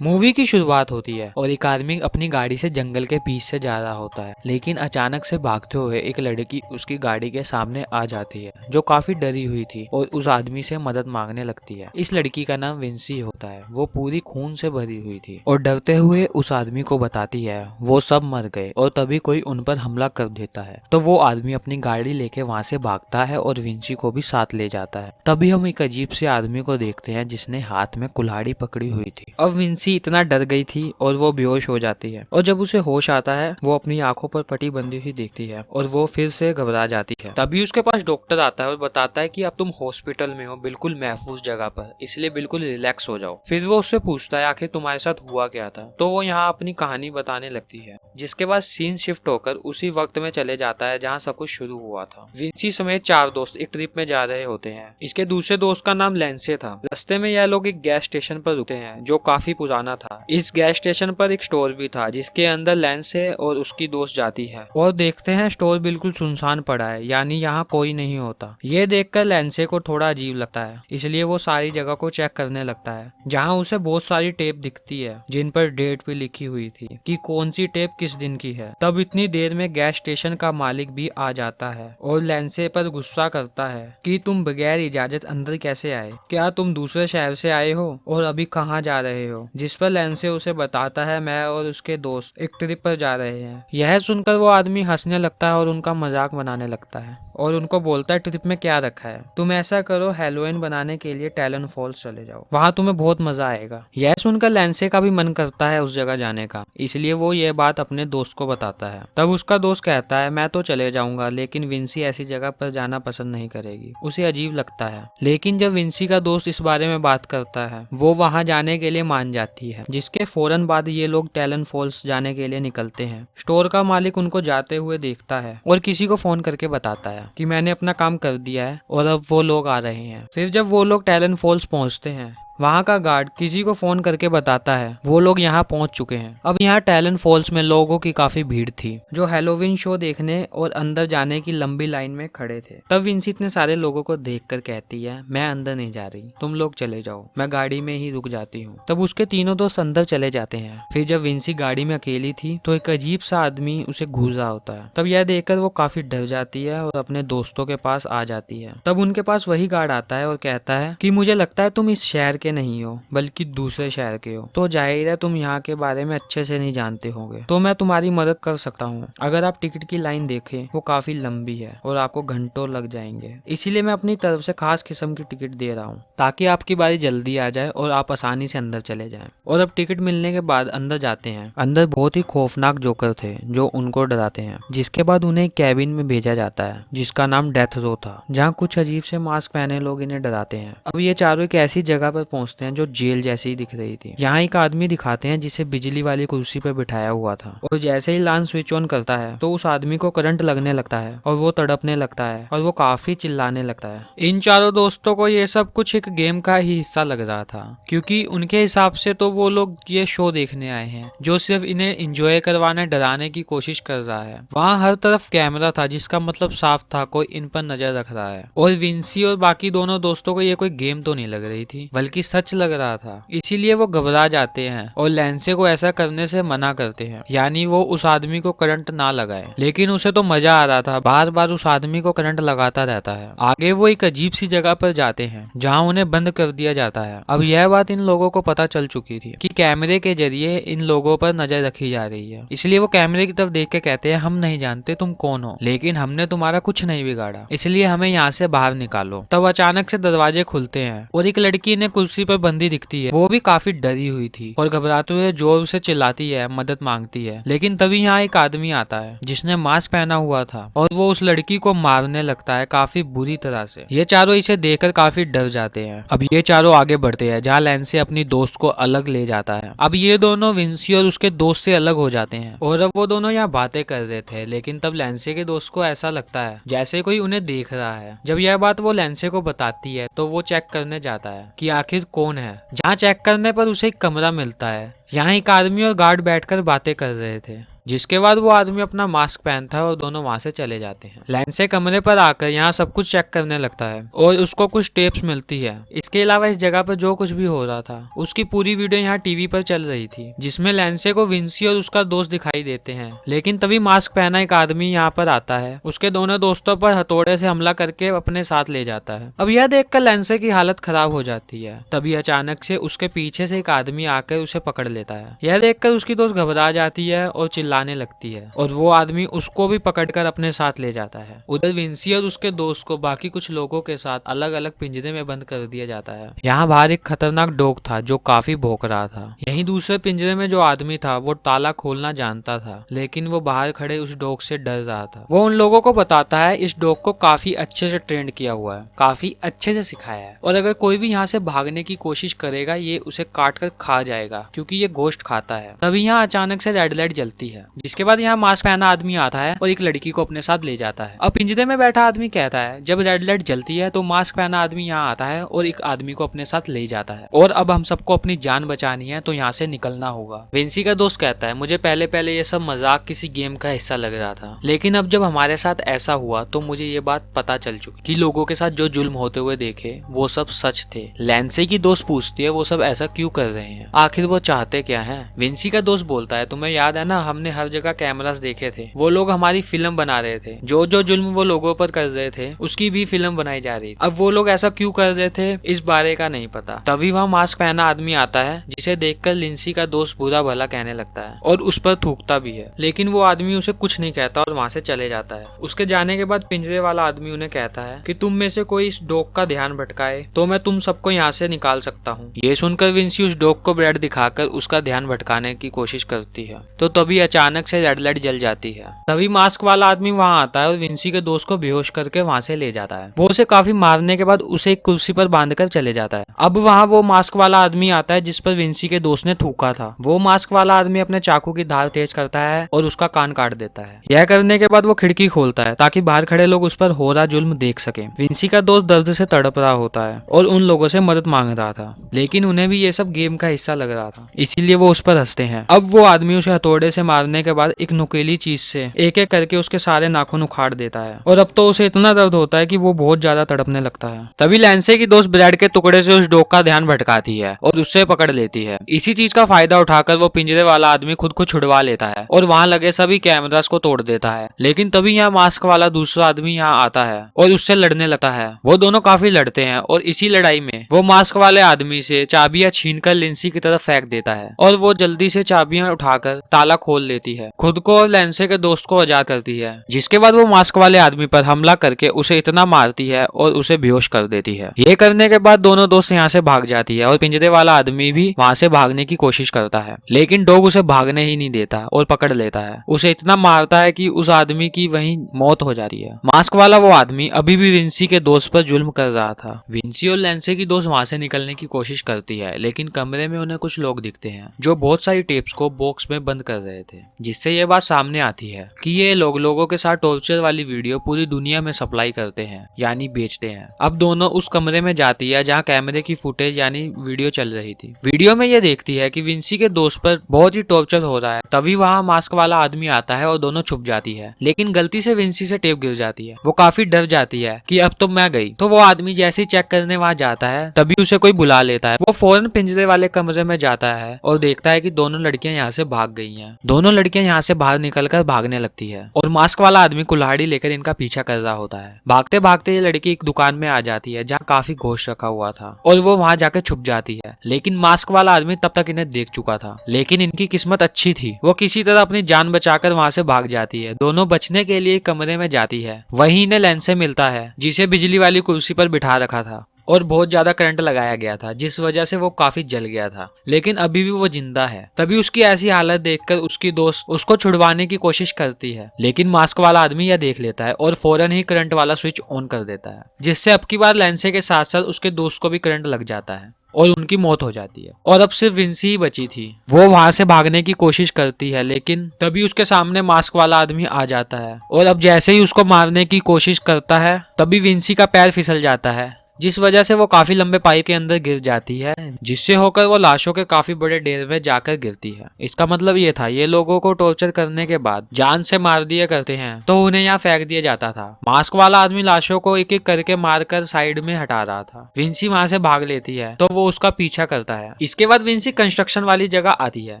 Movie की शुरुआत होती है और एक आदमी अपनी गाड़ी से जंगल के बीच से जा रहा होता है, लेकिन अचानक से भागते हुए एक लड़की उसकी गाड़ी के सामने आ जाती है जो काफी डरी हुई थी और उस आदमी से मदद मांगने लगती है। इस लड़की का नाम विंसी होता है। वो पूरी खून से भरी हुई थी और डरते हुए उस आदमी को बताती है वो सब मर गए और तभी कोई उन पर हमला कर देता है। तो वो आदमी अपनी गाड़ी लेके वहां से भागता है और विंसी को भी साथ ले जाता है। तभी हम एक अजीब से आदमी को देखते हैं जिसने हाथ में कुल्हाड़ी पकड़ी हुई थी। अब विंसी इतना डर गई थी और वो बेहोश हो जाती है और जब उसे होश आता है वो अपनी आंखों पर पट्टी बंधी हुई देखती है और वो फिर से घबरा जाती है। तभी उसके पास डॉक्टर आता है और बताता है कि अब तुम हॉस्पिटल में हो, बिल्कुल महफूज जगह पर, इसलिए बिल्कुल रिलैक्स हो जाओ। फिर वो उससे पूछता है आखिर तुम्हारे साथ हुआ क्या था। तो वो यहाँ अपनी कहानी बताने लगती है, जिसके बाद सीन शिफ्ट होकर उसी वक्त में चले जाता है जहाँ सब कुछ शुरू हुआ था। विंसी समेत 4 दोस्त एक ट्रिप में जा रहे होते हैं। इसके दूसरे दोस्त का नाम लेंसे था। रास्ते में यह लोग एक गैस स्टेशन पर रुकते हैं जो काफी पुराना था। इस गैस स्टेशन पर एक स्टोर भी था जिसके अंदर लेंसे और उसकी दोस्त जाती है और देखते हैं स्टोर बिल्कुल सुनसान पड़ा है, यानी यहाँ कोई नहीं होता। ये देखकर लेंसे को थोड़ा अजीब लगता है, इसलिए वो सारी जगह को चेक करने लगता है, जहाँ उसे बहुत सारी टेप दिखती है जिन पर डेट भी लिखी हुई थी कि कौन सी टेप किस दिन की है। तब इतनी देर में गैस स्टेशन का मालिक भी आ जाता है और लेंसे पर गुस्सा करता है कि तुम बगैर इजाजत अंदर कैसे आए, क्या तुम दूसरे शहर से आए हो और अभी कहाँ जा रहे हो। जिस पर लेंसे उसे बताता है मैं और उसके दोस्त एक ट्रिप पर जा रहे हैं। यह सुनकर वो आदमी हंसने लगता है और उनका मजाक बनाने लगता है और उनको बोलता है ट्रिप में क्या रखा है, तुम ऐसा करो हेलोइन बनाने के लिए टैलन फॉल्स चले जाओ, वहाँ तुम्हें बहुत मजा आएगा। यह सुनकर लेंसे का भी मन करता है उस जगह जाने का, इसलिए वो ये बात अपने दोस्त को बताता है। तब उसका दोस्त कहता है मैं तो चले जाऊंगा, लेकिन विंसी ऐसी जगह पर जाना पसंद नहीं करेगी, उसे अजीब लगता है। लेकिन जब विंसी का दोस्त इस बारे में बात करता है वो वहाँ जाने के लिए मान जाती है, जिसके फौरन बाद ये लोग टैलन फॉल्स जाने के लिए निकलते हैं। स्टोर का मालिक उनको जाते हुए देखता है और किसी को फोन करके बताता है कि मैंने अपना काम कर दिया है और अब वो लोग आ रहे हैं। फिर जब वो लोग टैलन फॉल्स पहुंचते हैं वहाँ का गार्ड किसी को फोन करके बताता है वो लोग यहाँ पहुंच चुके हैं। अब यहाँ टैलन फॉल्स में लोगों की काफी भीड़ थी जो हेलोवीन शो देखने और अंदर जाने की लंबी लाइन में खड़े थे। तब विंसी इतने सारे लोगों को देखकर कहती है मैं अंदर नहीं जा रही, तुम लोग चले जाओ, मैं गाड़ी में ही रुक जाती हूँ। तब उसके तीनों दोस्त अंदर चले जाते हैं। फिर जब विंसी गाड़ी में अकेली थी तो एक अजीब सा आदमी उसे घूर रहा होता है। तब यह देखकर वो काफी डर जाती है और अपने दोस्तों के पास आ जाती है। तब उनके पास वही गार्ड आता है और कहता है कि मुझे लगता है तुम इस शहर के नहीं हो बल्कि दूसरे शहर के हो, तो जाहिर है तुम यहाँ के बारे में अच्छे से नहीं जानते होंगे, तो मैं तुम्हारी मदद कर सकता हूँ। अगर आप टिकट की लाइन देखें वो काफी लंबी है और आपको घंटों लग जाएंगे, इसीलिए मैं अपनी तरफ से खास किस्म की टिकट दे रहा हूँ ताकि आपकी बारी जल्दी आ जाए और आप आसानी से अंदर चले जाएं। और अब टिकट मिलने के बाद अंदर जाते हैं। अंदर बहुत ही खौफनाक जोकर थे जो उनको डराते हैं, जिसके बाद उन्हें कैबिन में भेजा जाता है जिसका नाम डेथ रो था, जहाँ कुछ अजीब से मास्क पहने लोग इन्हें डराते हैं। अब ये चारों एक ऐसी जगह पर पहुंचते हैं जो जेल जैसी ही दिख रही थी। यहाँ एक आदमी दिखाते हैं जिसे बिजली वाली कुर्सी पर बिठाया हुआ था और जैसे ही लाइन स्विच ऑन करता है तो उस आदमी को करंट लगने लगता है और वो तड़पने लगता है और वो काफी चिल्लाने लगता है। इन चारों दोस्तों को ये सब कुछ एक गेम का ही हिस्सा लग रहा था, क्योंकि उनके हिसाब से तो वो लोग ये शो देखने आए हैं जो सिर्फ इन्हें एंजॉय करवाने डराने की कोशिश कर रहा है। वहाँ हर तरफ कैमरा था जिसका मतलब साफ था कोई इन पर नजर रख रहा है। और विंसी और बाकी दोनों दोस्तों को ये कोई गेम तो नहीं लग रही थी बल्कि सच लग रहा था, इसीलिए वो घबरा जाते हैं और लेंसे को ऐसा करने से मना करते हैं, यानी वो उस आदमी को करंट ना लगाए। लेकिन उसे तो मजा आ रहा था, बार बार उस आदमी को करंट लगाता रहता है। आगे वो एक अजीब सी जगह पर जाते हैं जहाँ उन्हें बंद कर दिया जाता है। अब यह बात इन लोगों को पता चल चुकी थी कि कैमरे के जरिए इन लोगों पर नजर रखी जा रही है, इसलिए वो कैमरे की तरफ देख के कहते हैं हम नहीं जानते तुम कौन हो, लेकिन हमने तुम्हारा कुछ नहीं बिगाड़ा, इसलिए हमें यहाँ से बाहर निकालो। तब अचानक से दरवाजे खुलते हैं और एक लड़की इन्हें कुर्सी पर बंदी दिखती है। वो भी काफी डरी हुई थी और घबराते हुए जोर से चिल्लाती है, मदद मांगती है। लेकिन तभी यहाँ एक आदमी आता है जिसने मास्क पहना हुआ था और वो उस लड़की को मारने लगता है काफी बुरी तरह से। ये चारों इसे देखकर काफी डर जाते हैं। अब ये चारों आगे बढ़ते हैं जहाँ लेंसे अपनी दोस्त को अलग ले जाता है। अब ये दोनों विंसी और उसके दोस्त से अलग हो जाते हैं और अब वो दोनों यहाँ बातें कर रहे थे, लेकिन तब लेंसे के दोस्त को ऐसा लगता है जैसे कोई उन्हें देख रहा है। जब यह बात वो लेंसे को बताती है तो वो चेक करने जाता है कि आखिर कौन है। जहाँ चेक करने पर उसे एक कमरा मिलता है यहाँ एक आदमी और गार्ड बैठकर बातें कर रहे थे, जिसके बाद वो आदमी अपना मास्क पहनता है और दोनों वहां से चले जाते हैं। लैंसे कमरे पर आकर यहाँ सब कुछ चेक करने लगता है और उसको कुछ टेप्स मिलती है। इसके अलावा इस जगह पर जो कुछ भी हो रहा था उसकी पूरी वीडियो यहाँ टीवी पर चल रही थी, जिसमें लैंसे को विंसी और उसका दोस्त दिखाई देते हैं। लेकिन तभी मास्क पहना एक आदमी यहाँ पर आता है, उसके दोनों दोस्तों पर हथौड़े से हमला करके अपने साथ ले जाता है। अब यह देखकर लैंसे की हालत खराब हो जाती है। तभी अचानक से उसके पीछे से एक आदमी आकर उसे पकड़ लेता है। यह देखकर उसकी दोस्त घबरा जाती है और चिल्लाने लगती है और वो आदमी उसको भी पकड़कर अपने साथ ले जाता है। उधर विंसी और उसके दोस्त को बाकी कुछ लोगों के साथ अलग अलग पिंजरे में बंद कर दिया जाता है। यहाँ बाहर एक खतरनाक डॉग था जो काफी भौंक रहा था। यहीं दूसरे पिंजरे में जो आदमी था वो ताला खोलना जानता था, लेकिन वो बाहर खड़े उस डॉग से डर रहा था। वो उन लोगों को बताता है इस डॉग को काफी अच्छे से ट्रेंड किया हुआ है, काफी अच्छे से सिखाया है, और अगर कोई भी यहाँ से भागने की कोशिश करेगा ये उसे काट कर खा जाएगा, क्योंकि ये गोश्त खाता है। तभी यहाँ अचानक से रेड लाइट जलती है, जिसके बाद यहाँ मास्क पहना आदमी आता है और एक लड़की को अपने साथ ले जाता है। अब पिंजरे में बैठा आदमी कहता है जब रेड लाइट जलती है तो मास्क पहना आदमी यहाँ आता है और एक आदमी को अपने साथ ले जाता है, और अब हम सबको अपनी जान बचानी है तो यहाँ से निकलना होगा। विंसी का दोस्त कहता है मुझे पहले पहले ये सब मजाक किसी गेम का हिस्सा लग रहा था, लेकिन अब जब हमारे साथ ऐसा हुआ तो मुझे ये बात पता चल चुकी कि लोगों के साथ जो जुल्म होते हुए देखे वो सब सच थे। लैंसे की दोस्त पूछती है वो सब ऐसा क्यों कर रहे हैं, आखिर वो चाहते क्या है। विंसी का दोस्त बोलता है तुम्हें याद है ना, हमने हर जगह कैमरास देखे थे, वो लोग हमारी फिल्म बना रहे थे, जो जो जुल्म वो लोगों पर कर रहे थे उसकी भी फिल्म बनाई जा रही थी। अब वो लोग ऐसा क्यों कर रहे थे इस बारे का नहीं पता। तभी वहाँ मास्क पहना आदमी आता है, जिसे देखकर लिंसी का दोस्त बुरा भला कहने लगता है और उस पर थूकता भी है, लेकिन वो आदमी उसे कुछ नहीं कहता और वहाँ से चले जाता है। उसके जाने के बाद पिंजरे वाला आदमी उन्हें कहता है कि तुम में से कोई इस डॉग का ध्यान भटकाए तो मैं तुम सबको यहाँ से निकाल सकता हूँ। ये सुनकर विंसी उस डॉग को ब्रेड दिखाकर उसका ध्यान भटकाने की कोशिश करती है, तो तभी अचानक से रेड लाइट जल जाती है। तभी मास्क वाला आदमी वहाँ आता है और विंसी के दोस्त को बेहोश करके वहाँ से ले जाता है। वो उसे काफी मारने के बाद उसे एक कुर्सी पर बांधकर चले जाता है। अब वहाँ वो मास्क वाला आदमी आता है जिस पर विंसी के दोस्त ने थूका था। वो मास्क वाला आदमी अपने चाकू की धार तेज करता है और उसका कान काट देता है। यह करने के बाद वो खिड़की खोलता है ताकि बाहर खड़े लोग उस पर हो रहा जुल्म देख सके। विंसी का दोस्त दर्द से तड़प रहा होता है और उन लोगों से मदद मांग रहा था, लेकिन उन्हें भी ये सब गेम का हिस्सा लग रहा था, इसीलिए वो उस पर हंसते हैं। अब वो आदमी उसे हथौड़े से मारने के बाद एक नुकीली चीज से एक एक करके उसके सारे नाखून उखाड़ देता है, और अब तो उसे इतना दर्द होता है कि वो बहुत ज्यादा तड़पने लगता है। तभी लैंसे की दोस्त ब्रेड के टुकड़े से उस डॉग का ध्यान भटकाती है और उससे पकड़ लेती है। इसी चीज का फायदा उठाकर वो पिंजरे वाला आदमी खुद को छुड़वा लेता है और वहाँ लगे सभी कैमरास को तोड़ देता है। लेकिन तभी यहाँ मास्क वाला दूसरा आदमी यहाँ आता है और उससे लड़ने लगता है। वो दोनों काफी लड़ते हैं और इसी लड़ाई में वो मास्क वाले आदमी से चाबियां छीनकर लिंसी की तरफ फेंक देता है और वो जल्दी से चाबियां उठाकर ताला खोल लेती है, खुद को और लैंसे के दोस्त को आजाद करती है। जिसके बाद वो मास्क वाले आदमी पर हमला करके उसे इतना मारती है और उसे बेहोश कर देती है। ये करने के बाद दोनों दोस्त यहाँ से भाग जाती है और पिंजरे वाला आदमी भी वहाँ से भागने की कोशिश करता है, लेकिन डॉग उसे भागने ही नहीं देता और पकड़ लेता है। उसे इतना मारता है कि उस आदमी की वहीं मौत हो जाती है। मास्क वाला वो आदमी अभी भी विंसी के दोस्त पर जुल्म कर रहा था। विंसी और लैंसे की दोस्त वहाँ से निकलने की कोशिश करती है, लेकिन कमरे में उन्हें कुछ लोग दिखते हैं जो बहुत सारी टेप्स को बॉक्स में बंद कर रहे थे, जिससे ये बात सामने आती है कि ये लोग लोगों के साथ टॉर्चर वाली वीडियो पूरी दुनिया में सप्लाई करते हैं, यानी बेचते हैं। अब दोनों उस कमरे में जाती है जहाँ कैमरे की फुटेज यानी वीडियो चल रही थी। वीडियो में ये देखती है कि विंसी के दोस्त पर बहुत ही टॉर्चर हो रहा है। तभी वहाँ मास्क वाला आदमी आता है और दोनों छुप जाती है, लेकिन गलती से विंसी से टेप गिर जाती है। वो काफी डर जाती है कि अब तो मैं गई। तो वो आदमी जैसे ही चेक करने वहाँ जाता है तभी उसे कोई बुला लेता है। वो फौरन पिंजरे वाले कमरे में जाता है और देखता है कि दोनों लड़कियां यहाँ से भाग गई हैं। दोनों लड़कियां यहाँ से बाहर निकलकर भागने लगती है और मास्क वाला आदमी कुल्हाड़ी लेकर इनका पीछा कर रहा होता है। भागते भागते ये लड़की एक दुकान में आ जाती है जहाँ काफी गोश्त रखा हुआ था और वो वहाँ जाकर छुप जाती है, लेकिन मास्क वाला आदमी तब तक इन्हें देख चुका था। लेकिन इनकी किस्मत अच्छी थी, वो किसी तरह अपनी जान बचाकर वहाँ से भाग जाती है। दोनों बचने के लिए कमरे में जाती है। वहीं इन्हें लैंसे मिलता है जिसे बिजली वाली कुर्सी पर बिठा रखा था और बहुत ज्यादा करंट लगाया गया था, जिस वजह से वो काफी जल गया था, लेकिन अभी भी वो जिंदा है। तभी उसकी ऐसी हालत देखकर उसकी दोस्त उसको छुड़वाने की कोशिश करती है, लेकिन मास्क वाला आदमी यह देख लेता है और फौरन ही करंट वाला स्विच ऑन कर देता है, जिससे अब की बार लैंसे के साथ साथ उसके दोस्त को भी करंट लग जाता है और उनकी मौत हो जाती है। और अब सिर्फ विंसी ही बची थी। वो वहां से भागने की कोशिश करती है, लेकिन तभी उसके सामने मास्क वाला आदमी आ जाता है और अब जैसे ही उसको मारने की कोशिश करता है तभी विंसी का पैर फिसल जाता है जिस वजह से वो काफी लंबे पाइप के अंदर गिर जाती है, जिससे होकर वो लाशों के काफी बड़े ढेर में जाकर गिरती है। इसका मतलब ये था, ये लोगों को टॉर्चर करने के बाद जान से मार दिया करते हैं तो उन्हें यहाँ फेंक दिया जाता था। मास्क वाला आदमी लाशों को एक एक करके मारकर साइड में हटा रहा था। विंसी वहां से भाग लेती है तो वो उसका पीछा करता है। इसके बाद विंसी कंस्ट्रक्शन वाली जगह आती है।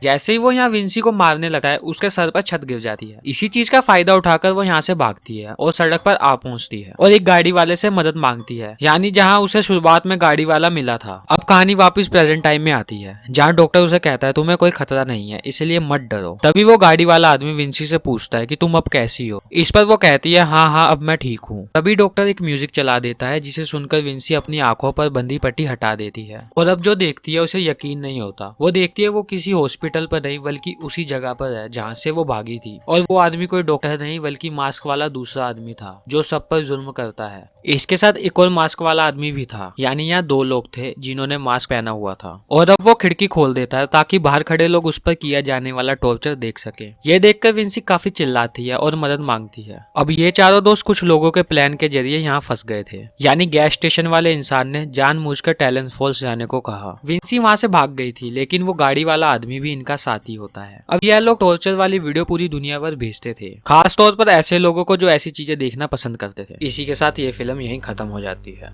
जैसे ही वो यहाँ विंसी को मारने लगता है, उसके सर पर छत गिर जाती है। इसी चीज का फायदा उठाकर वो यहाँ से भागती है और सड़क पर आ पहुंचती है और एक गाड़ी वाले से मदद मांगती है, यानी जहाँ उसे शुरुआत में गाड़ी वाला मिला था। अब कहानी वापस प्रेजेंट टाइम में आती है, जहाँ डॉक्टर उसे कहता है तुम्हें कोई खतरा नहीं है, इसलिए मत डरो। तभी वो गाड़ी वाला आदमी विंसी से पूछता है कि तुम अब कैसी हो। इस पर वो कहती है हाँ हाँ अब मैं ठीक हूँ। तभी डॉक्टर एक म्यूजिक चला देता है, जिसे सुनकर विंसी अपनी आंखों पर बंधी पट्टी हटा देती है और अब जो देखती है उसे यकीन नहीं होता। वो देखती है वो किसी हॉस्पिटल पर नहीं बल्कि उसी जगह पर है जहाँ से वो भागी थी, और वो आदमी कोई डॉक्टर नहीं बल्कि मास्क वाला दूसरा आदमी था जो सब पर जुल्म करता है। इसके साथ एक और मास्क वाला आदमी भी था, यानी यहाँ दो लोग थे जिन्होंने मास्क पहना हुआ था। और अब वो खिड़की खोल देता है ताकि बाहर खड़े लोग उस पर किया जाने वाला टॉर्चर देख सके। ये देखकर विंसी काफी चिल्लाती है और मदद मांगती है। अब ये चारों दोस्त कुछ लोगों के प्लान के जरिए यहाँ फंस गए थे, यानी गैस स्टेशन वाले इंसान ने जानबूझकर टैलेंट फॉल्स जाने को कहा। विंसी वहां से भाग गई थी, लेकिन वो गाड़ी वाला आदमी भी इनका साथी होता है। अब यह लोग टॉर्चर वाली वीडियो पूरी दुनिया भर भेजते थे, खास तौर पर ऐसे लोगों को जो ऐसी चीजें देखना पसंद करते थे। इसी के साथ ये फिल्म यहीं खत्म हो जाती है।